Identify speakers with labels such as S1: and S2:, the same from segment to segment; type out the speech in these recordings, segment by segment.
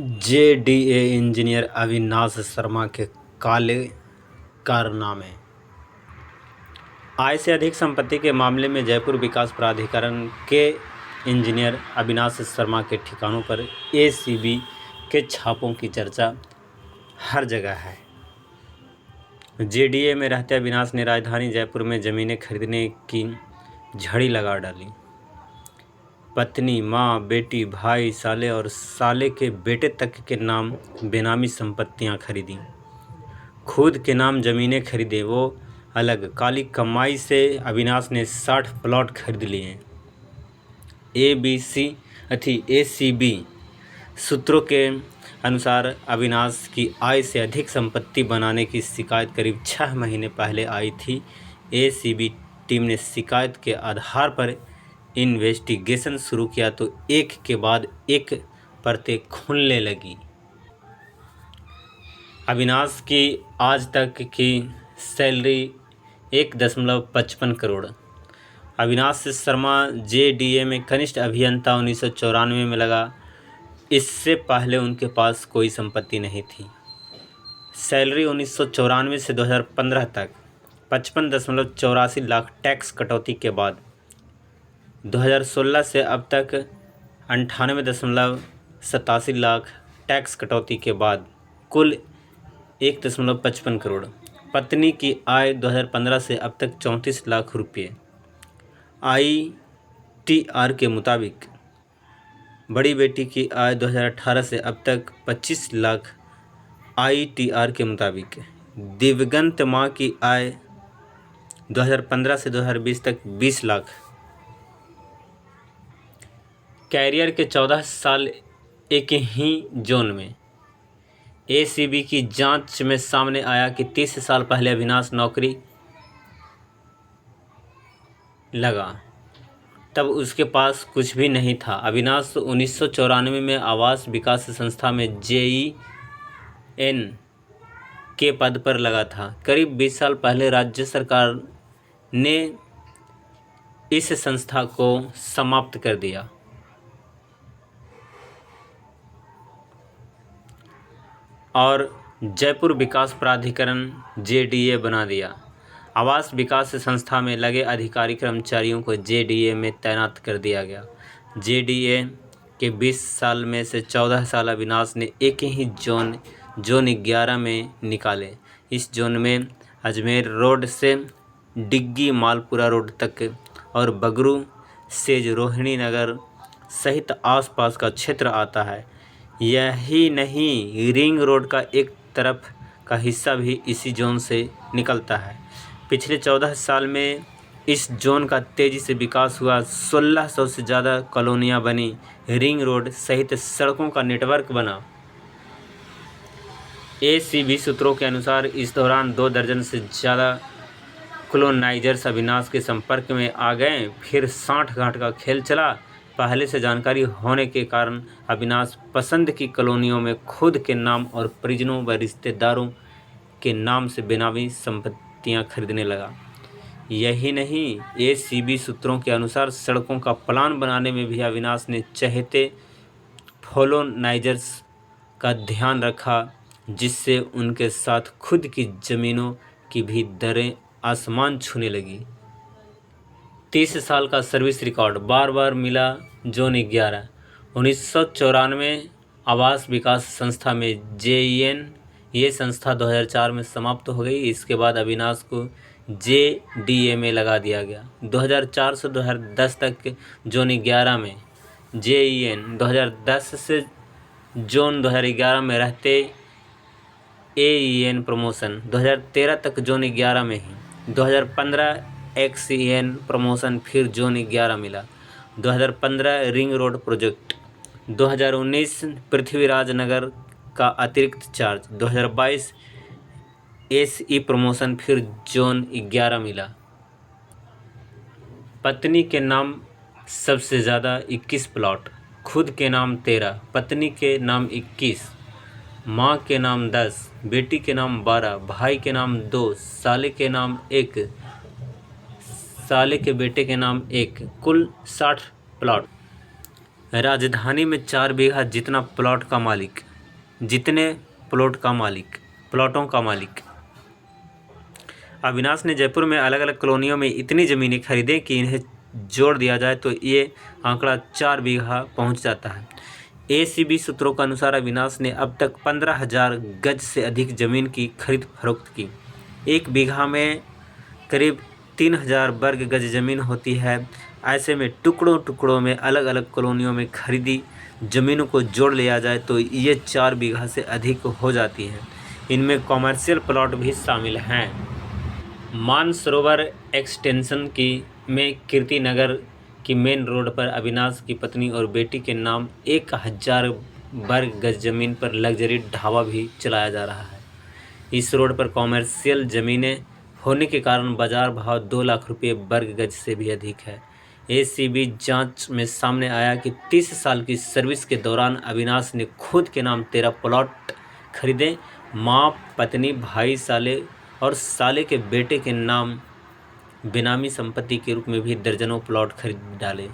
S1: JDA engineer Avinash Sharma के काले कारनामे। आय से अधिक संपत्ति के मामले में जयपुर विकास प्राधिकरण के इंजीनियर अविनाश शर्मा के ठिकानों पर एसीबी के छापों की चर्चा हर जगह है। जेडीए में रहते अविनाश ने राजधानी जयपुर में ज़मीनें खरीदने की झड़ी लगा डाली। पत्नी, माँ, बेटी, भाई, साले और साले के बेटे तक के नाम बेनामी संपत्तियां खरीदी। खुद के नाम ज़मीनें खरीदे वो अलग। काली कमाई से अविनाश ने 60 प्लॉट खरीद लिए। एसीबी सूत्रों के अनुसार अविनाश की आय से अधिक संपत्ति बनाने की शिकायत करीब 6 महीने पहले आई थी। एसीबी टीम ने शिकायत के आधार पर इन्वेस्टिगेशन शुरू किया तो एक के बाद एक परतें खुलने लगी। अविनाश की आज तक की सैलरी 1.55 करोड़। अविनाश शर्मा जेडीए में कनिष्ठ अभियंता 1994 में लगा। इससे पहले उनके पास कोई संपत्ति नहीं थी। सैलरी 1994 से 2015 तक 55.84 लाख टैक्स कटौती के बाद। 2016 से अब तक 98.87 लाख टैक्स कटौती के बाद कुल 1.55 करोड़। पत्नी की आय 2015 से अब तक 34 लाख रुपये आईटीआर के मुताबिक। बड़ी बेटी की आय 2018 से अब तक 25 लाख आईटीआर के मुताबिक। दिवंगत माँ की आय 2015 से 2020 तक 20 लाख। कैरियर के 14 साल एक ही जोन में। एसीबी की जांच में सामने आया कि 30 साल पहले अविनाश नौकरी लगा तब उसके पास कुछ भी नहीं था। अविनाश 1994 में आवास विकास संस्था में जेईएन के पद पर लगा था। करीब 20 साल पहले राज्य सरकार ने इस संस्था को समाप्त कर दिया और जयपुर विकास प्राधिकरण जेडीए बना दिया। आवास विकास संस्था में लगे अधिकारी कर्मचारियों को जेडीए में तैनात कर दिया गया। जेडीए के 20 साल में से 14 साल अविनाश ने एक ही जोन 11 में निकाले। इस जोन में अजमेर रोड से डिग्गी मालपुरा रोड तक और बगरू सेज रोहिणी नगर सहित आसपास का क्षेत्र आता है। यही नहीं, रिंग रोड का एक तरफ का हिस्सा भी इसी जोन से निकलता है। पिछले 14 साल में इस जोन का तेज़ी से विकास हुआ। 1600 से ज़्यादा कॉलोनियाँ बनी। रिंग रोड सहित सड़कों का नेटवर्क बना। एसीबी सूत्रों के अनुसार इस दौरान 2 दर्जन से ज़्यादा कॉलोनाइजर्स अविनाश के संपर्क में आ गए। फिर 60 गांठ का खेल चला। पहले से जानकारी होने के कारण अविनाश पसंद की कॉलोनियों में खुद के नाम और परिजनों व रिश्तेदारों के नाम से बेनामी संपत्तियां खरीदने लगा। यही नहीं, एसीबी सूत्रों के अनुसार सड़कों का प्लान बनाने में भी अविनाश ने चहेते कॉलोनाइजर्स का ध्यान रखा, जिससे उनके साथ खुद की ज़मीनों की भी दरें आसमान छूने लगी। 30 साल का सर्विस रिकॉर्ड बार बार मिला। जोन 11 1994 आवास विकास संस्था में जेईएन। ये संस्था 2004 में समाप्त हो गई। इसके बाद अविनाश को जेडीए में लगा दिया गया। 2004 से 2010 तक जोन 11 में जेईएन। 2010 से जोन 2011 में रहते एईएन प्रमोशन। 2013 तक जोन 11 में ही। 2015 एक्सईएन प्रमोशन, फिर जोन 11 मिला। 2015 रिंग रोड प्रोजेक्ट। 2019 पृथ्वीराज नगर का अतिरिक्त चार्ज। 2022 एसई प्रमोशन, फिर जोन 11 मिला। पत्नी के नाम सबसे ज़्यादा 21 प्लॉट, खुद के नाम 13, पत्नी के नाम 21, माँ के नाम 10, बेटी के नाम 12, भाई के नाम 2, साले के नाम 1, साले के बेटे के नाम 1, कुल 60 प्लॉट। राजधानी में 4 बीघा जितना प्लॉट का मालिक। जितने प्लॉटों का मालिक। अविनाश ने जयपुर में अलग अलग कॉलोनियों में इतनी ज़मीनें खरीदें कि इन्हें जोड़ दिया जाए तो ये आंकड़ा 4 बीघा पहुंच जाता है। एसीबी सूत्रों के अनुसार अविनाश ने अब तक 15,000 गज से अधिक ज़मीन की खरीद फरोख्त की। एक बीघा में करीब 3,000 वर्ग गज ज़मीन होती है। ऐसे में टुकड़ों में अलग अलग कॉलोनियों में खरीदी ज़मीनों को जोड़ लिया जाए तो ये 4 बीघा से अधिक हो जाती हैं। इनमें कॉमर्शियल प्लॉट भी शामिल हैं। मानसरोवर एक्सटेंशन में कीर्ति नगर की मेन रोड पर अविनाश की पत्नी और बेटी के नाम 1,000 वर्ग गज ज़मीन पर लग्जरी ढाबा भी चलाया जा रहा है। इस रोड पर कॉमर्शियल ज़मीनें होने के कारण बाजार भाव 2 लाख रुपये वर्ग गज से भी अधिक है। एसीबी जांच में सामने आया कि 30 साल की सर्विस के दौरान अविनाश ने खुद के नाम 13 प्लॉट खरीदे। मां, पत्नी, भाई, साले और साले के बेटे के नाम बेनामी संपत्ति के रूप में भी दर्जनों प्लॉट खरीद डाले।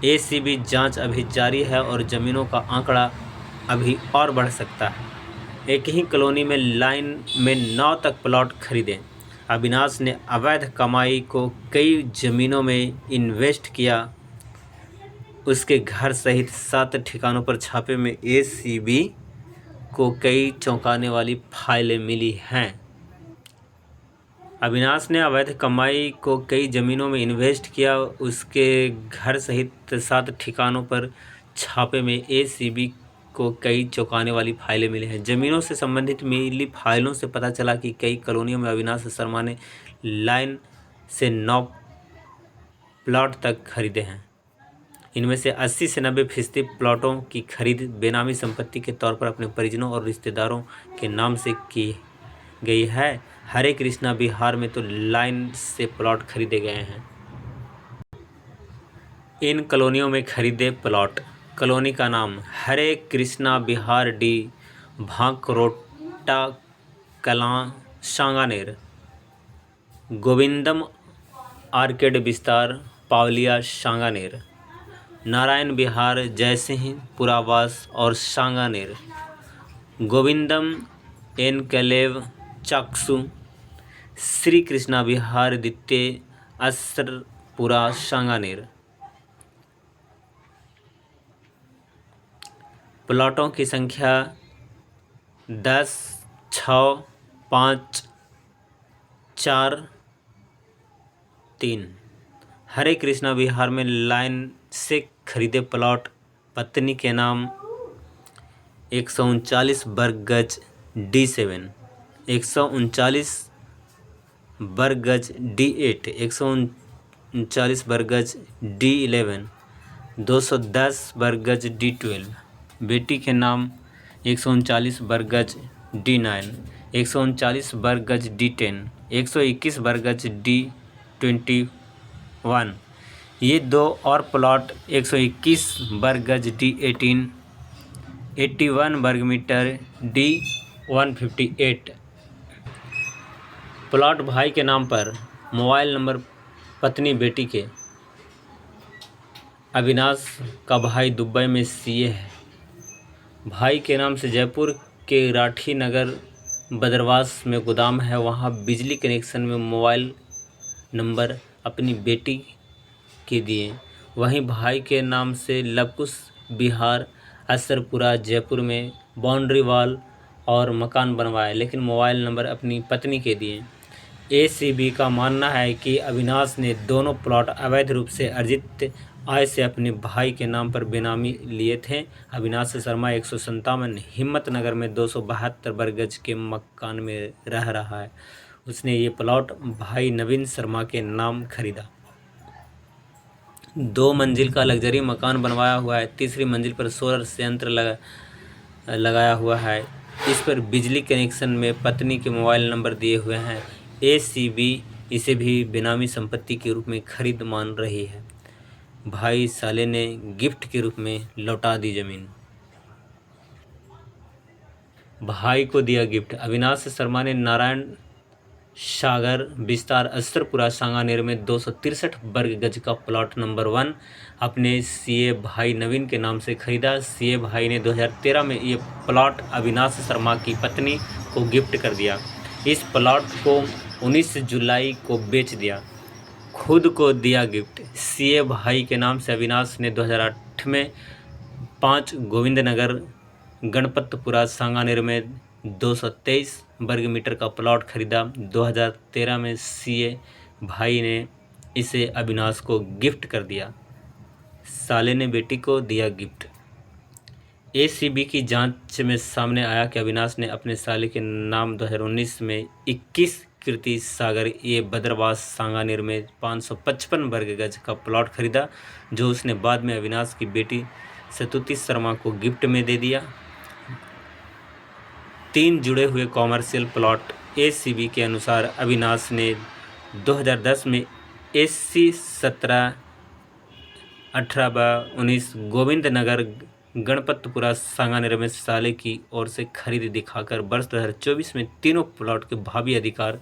S1: एसीबी जांच अभी जारी है और ज़मीनों का आंकड़ा अभी और बढ़ सकता है। एक ही कॉलोनी में लाइन में 9 तक प्लॉट खरीदे। अविनाश ने अवैध कमाई को कई ज़मीनों में इन्वेस्ट किया। उसके घर सहित 7 ठिकानों पर छापे में एसीबी को कई चौंकाने वाली फाइलें मिली हैं। अविनाश ने अवैध कमाई को कई ज़मीनों में इन्वेस्ट किया। उसके घर सहित 7 ठिकानों पर छापे में एसीबी को कई चौंकाने वाली फाइलें मिली हैं। ज़मीनों से संबंधित मिली फाइलों से पता चला कि कई कॉलोनियों में अविनाश शर्मा ने लाइन से 9 प्लॉट तक खरीदे हैं। इनमें से 80 से 90% प्लॉटों की खरीद बेनामी संपत्ति के तौर पर अपने परिजनों और रिश्तेदारों के नाम से की गई है। हरे कृष्णा बिहार में तो लाइन से प्लॉट खरीदे गए हैं। इन कॉलोनियों में खरीदे प्लॉट। कॉलोनी का नाम हरे कृष्णा बिहार डी, भांकरोटा कलां, सांगानेर। गोविंदम आर्केड विस्तार, पावलिया, सांगानेर। नारायण विहार, जयसिंह पुरावास और सांगानेर। गोविंदम एनक्लेव, चाकसू। श्री कृष्णा विहार द्वितीय, असरपुरा, सांगानेर। प्लॉटों की संख्या 10, 6, 5, 4, 3। हरे कृष्णा विहार में लाइन से खरीदे प्लॉट पत्नी के नाम 139 वर्ग गज D7, 139 वर्ग गज D8, 139 वर्ग गज D11, 210 वर्ग गज D12। बेटी के नाम 139 वर्ग गज D9, 139 वर्ग गज D10, 121 वर्ग गज D21। ये 2 और प्लॉट 121 वर्ग गज D18, 81 वर्ग मीटर D158। प्लॉट भाई के नाम पर, मोबाइल नंबर पत्नी बेटी के। अविनाश का भाई दुबई में सीए है। भाई के नाम से जयपुर के राठी नगर बदरवास में गोदाम है। वहाँ बिजली कनेक्शन में मोबाइल नंबर अपनी बेटी के दिए। वहीं भाई के नाम से लवकुश बिहार, असरपुरा, जयपुर में बाउंड्री वॉल और मकान बनवाए, लेकिन मोबाइल नंबर अपनी पत्नी के दिए। एसीबी का मानना है कि अविनाश ने दोनों प्लॉट अवैध रूप से अर्जित आय से अपने भाई के नाम पर बेनामी लिए थे। अविनाश शर्मा 157 हिम्मत नगर में 272 वर्ग गज के मकान में रह रहा है। उसने ये प्लॉट भाई नवीन शर्मा के नाम खरीदा। 2 मंजिल का लग्जरी मकान बनवाया हुआ है। तीसरी मंजिल पर सोलर संयंत्र लगाया हुआ है। इस पर बिजली कनेक्शन में पत्नी के मोबाइल नंबर दिए हुए हैं। एसीबी इसे भी बेनामी संपत्ति के रूप में खरीद मान रही है। भाई साले ने गिफ्ट के रूप में लौटा दी जमीन। भाई को दिया गिफ्ट। अविनाश शर्मा ने नारायण सागर विस्तार अशरपुरा सांगानेर में 263 वर्ग गज का प्लॉट नंबर 1 अपने सीए भाई नवीन के नाम से खरीदा। सीए भाई ने 2013 में ये प्लॉट अविनाश शर्मा की पत्नी को गिफ्ट कर दिया। इस प्लॉट को 19 जुलाई को बेच दिया, खुद को दिया गिफ्ट। सीए भाई के नाम से अविनाश ने 2008 में 5 गोविंद नगर गणपतपुरा सांगानेर में 223 वर्ग मीटर का प्लॉट खरीदा। 2013 में सीए भाई ने इसे अविनाश को गिफ्ट कर दिया। साले ने बेटी को दिया गिफ्ट। एसीबी की जांच में सामने आया कि अविनाश ने अपने साले के नाम 2019 में 21 कीर्ति सागर ये बदरवास सांगानेर में 555 वर्ग गज का प्लॉट खरीदा, जो उसने बाद में अविनाश की बेटी सतुति शर्मा को गिफ्ट में दे दिया। 3 जुड़े हुए कॉमर्शियल प्लॉट। एसीबी के अनुसार अविनाश ने 2010 में एससी 17/18/19 गोविंद नगर गणपतपुरा सांगानेर में साले की ओर से खरीद दिखाकर वर्ष 2024 में तीनों प्लॉट के भावी अधिकार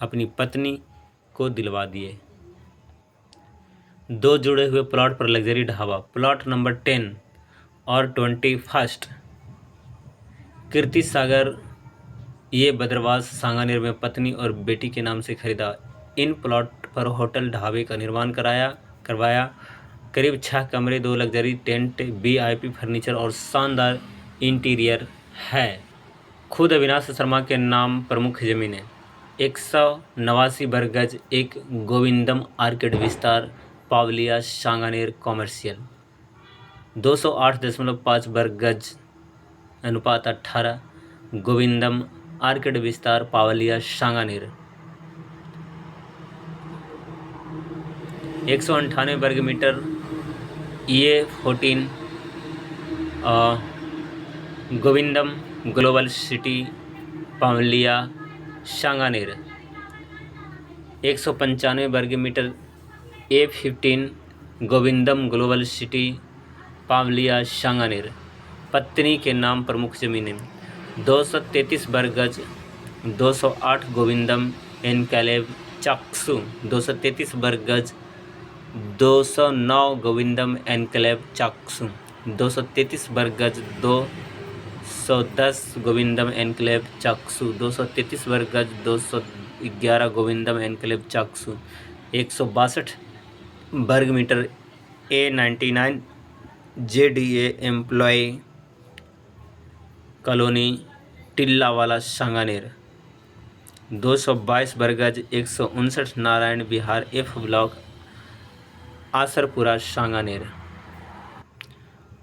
S1: अपनी पत्नी को दिलवा दिए। 2 जुड़े हुए प्लॉट पर लग्जरी ढाबा। प्लॉट नंबर 10 और 21 कीर्ति सागर ये बदरवास सांगानेर में पत्नी और बेटी के नाम से खरीदा। इन प्लॉट पर होटल ढाबे का निर्माण करवाया। करीब 6 कमरे, 2 लग्जरी टेंट, वीआईपी फर्नीचर और शानदार इंटीरियर है। खुद अविनाश शर्मा के नाम प्रमुख जमीनें 189 वर्ग गज, एक गोविंदम आर्किड विस्तार पावलिया सांगानेर कॉमर्शियल। 208.5 वर्ग गज अनुपात 18 गोविंदम आर्किड विस्तार पावलिया सांगानेर। 198 वर्ग मीटर ये 14 गोविंदम ग्लोबल सिटी पावलिया सांगानेर। 195 वर्ग मीटर A15 गोविंदम ग्लोबल सिटी पावलिया सांगानेर। पत्नी के नाम प्रमुख जमीनें 233 वर्ग गज, 208 गोविंदम एनक्लेव चाक्सू। 233 वर्ग गज, 209 गोविंदम एनक्लेव चाक्सू। 233 वर्ग गज, 210 गोविंदम एनक्लेव चाक्सू। 233 वर्ग गज, 211 गोविंदम एनक्लेव चाक्सू। 162 वर्ग metre A99 JDA employee colony Tillawala Sanganer. 222 वर्ग गज, 159 नारायण विहार F ब्लॉक आसरपुरा सांगानेर।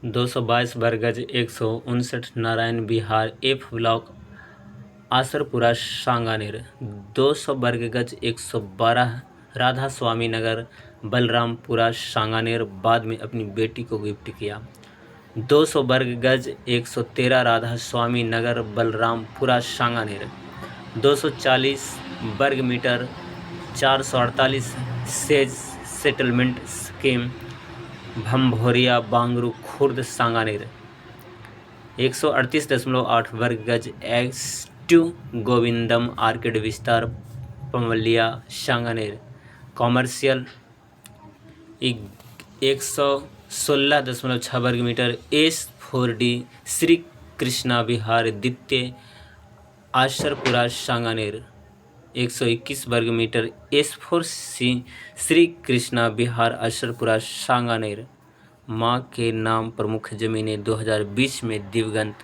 S1: 222 वर्ग गज, 159 नारायण विहार F ब्लॉक आसरपुरा सांगानेर। 200 वर्ग गज, 112 राधा स्वामी नगर बलरामपुरा सांगानेर, बाद में अपनी बेटी को गिफ्ट किया। 200 वर्ग गज, 113 राधा स्वामी नगर बलरामपुरा सांगानेर। 240 वर्ग मीटर 448 सेज सेटलमेंट स्कीम भंभोरिया बांगरू खुर्द सांगानेर। 138.8 वर्ग गज, एक्स2 गोविंदम आर्किड विस्तार पमलिया सांगानेर कॉमर्शियल। 116.6 वर्ग मीटर S4D श्री कृष्णा विहार द्वितीय आशरपुरा सांगानेर। 121 वर्ग मीटर S4C श्री कृष्णा विहार आशरपुरा सांगानेर। मां के नाम प्रमुख जमीनें 2020 में दिवंगत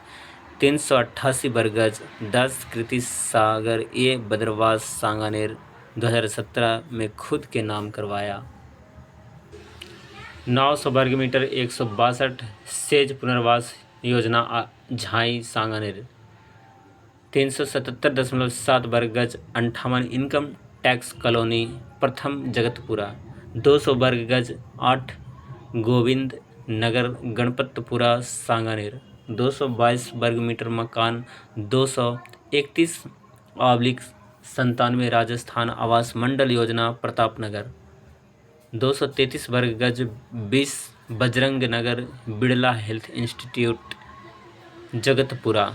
S1: 388 वर्ग गज, 10 कृति सागर ये बदरवास सांगानेर। 2017 में खुद के नाम करवाया। 900 वर्ग मीटर 162 सेज पुनर्वास योजना झाई सांगानेर। 377.7 वर्ग गज, 58 इनकम टैक्स कॉलोनी प्रथम जगतपुरा। 200 वर्ग गज, 8 गोविंद नगर गणपतपुरा सांगानेर। 222 वर्ग मीटर मकान 231/97 राजस्थान आवास मंडल योजना प्रतापनगर। 233 वर्ग गज, 20 बजरंग नगर बिड़ला हेल्थ इंस्टीट्यूट जगतपुरा।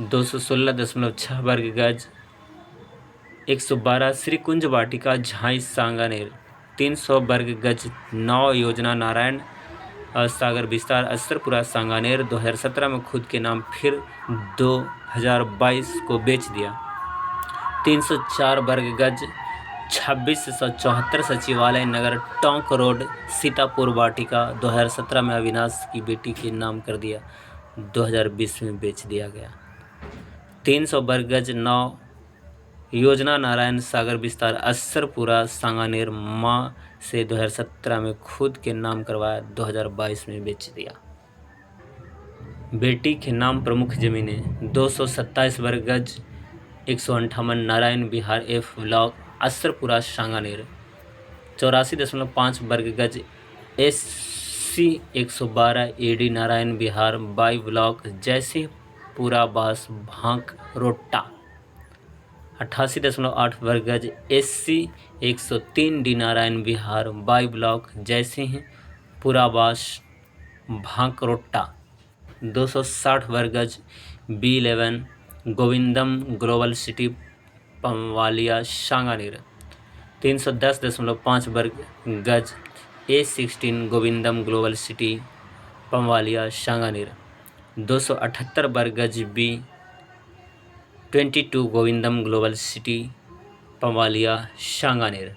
S1: 216.6 वर्ग गज, 112 श्रीकुंज वाटिका झांई सांगानेर। 300 वर्ग गज 9 योजना नारायण सागर विस्तार असरपुरा सांगानेर 2017 में खुद के नाम फिर 2022 को बेच दिया। 304 वर्ग गज 2674 सचिवालय नगर टोंक रोड सीतापुर वाटिका 2017 में अविनाश की बेटी के नाम कर दिया, 2020 में बेच दिया गया। 300 वर्ग गज 9 योजना नारायण सागर विस्तार असरपुरा सांगानेर मां से 2017 में खुद के नाम करवाया, 2022 में बेच दिया। बेटी के नाम प्रमुख जमीनें 227 वर्ग गज 158 नारायण विहार एफ ब्लॉक असरपुरा सांगानेर। 84.5 वर्ग गज SC 112 AD Narayan Vihar by block Jaisinghpura बास भांक रोट्टा। 88.8 वर्ग गज SC 103 D Narayan Vihar by block Jaisinghpura बास भांकरोट्टा। 260 वर्ग गज B11 गोविंदम ग्लोबल सिटी पमवालिया सांगानेर। 310.5 वर्ग गज A16 गोविंदम ग्लोबल सिटी पमवालिया सांगानेर। 278 वर्ग गज B22 गोविंदम ग्लोबल सिटी पमवालिया सांगानेर।